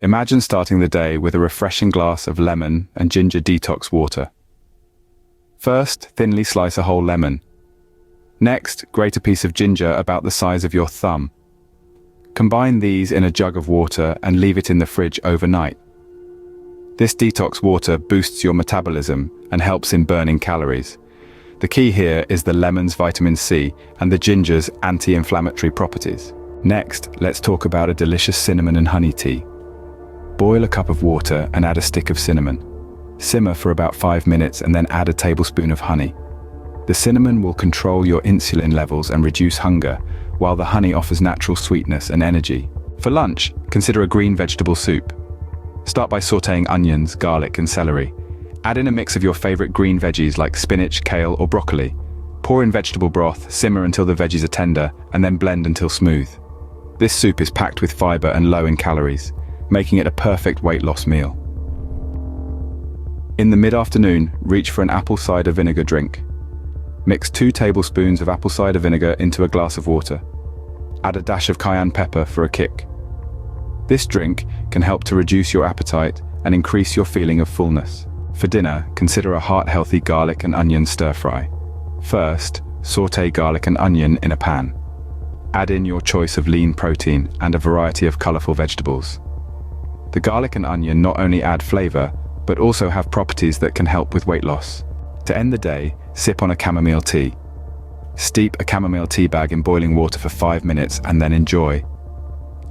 Imagine starting the day with a refreshing glass of lemon and ginger detox water. First, thinly slice a whole lemon. Next, grate a piece of ginger about the size of your thumb. Combine these in a jug of water and leave it in the fridge overnight. This detox water boosts your metabolism and helps in burning calories. The key here is the lemon's vitamin C and the ginger's anti-inflammatory properties. Next, let's talk about a delicious cinnamon and honey tea. Boil a cup of water and add a stick of cinnamon. Simmer for about 5 minutes and then add a tablespoon of honey. The cinnamon will control your insulin levels and reduce hunger, while the honey offers natural sweetness and energy. For lunch, consider a green vegetable soup. Start by sautéing onions, garlic, and celery. Add in a mix of your favorite green veggies like spinach, kale, or broccoli. Pour in vegetable broth, simmer until the veggies are tender, and then blend until smooth. This soup is packed with fiber and low in calories, making it a perfect weight loss meal. In the mid-afternoon, reach for an apple cider vinegar drink. Mix 2 tablespoons of apple cider vinegar into a glass of water. Add a dash of cayenne pepper for a kick. This drink can help to reduce your appetite and increase your feeling of fullness. For dinner, consider a heart-healthy garlic and onion stir-fry. First, sauté garlic and onion in a pan. Add in your choice of lean protein and a variety of colorful vegetables. The garlic and onion not only add flavor, but also have properties that can help with weight loss. To end the day, sip on a chamomile tea. Steep a chamomile tea bag in boiling water for 5 minutes and then enjoy.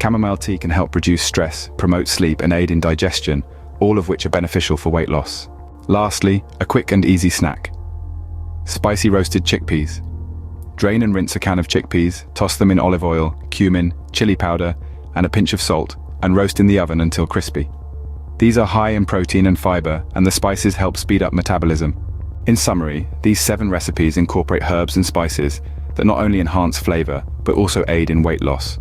Chamomile tea can help reduce stress, promote sleep, and aid in digestion, all of which are beneficial for weight loss. Lastly, a quick and easy snack. Spicy roasted chickpeas. Drain and rinse a can of chickpeas, toss them in olive oil, cumin, chili powder, and a pinch of salt, and roast in the oven until crispy. These are high in protein and fiber, and the spices help speed up metabolism. In summary, these 7 recipes incorporate herbs and spices that not only enhance flavor, but also aid in weight loss.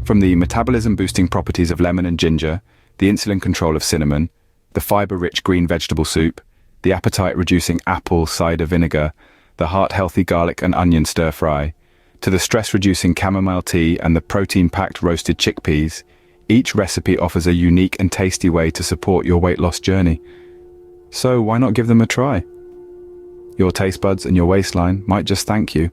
From the metabolism-boosting properties of lemon and ginger, the insulin control of cinnamon, the fiber-rich green vegetable soup, the appetite-reducing apple cider vinegar, the heart-healthy garlic and onion stir-fry, to the stress-reducing chamomile tea and the protein-packed roasted chickpeas, each recipe offers a unique and tasty way to support your weight loss journey. So why not give them a try? Your taste buds and your waistline might just thank you.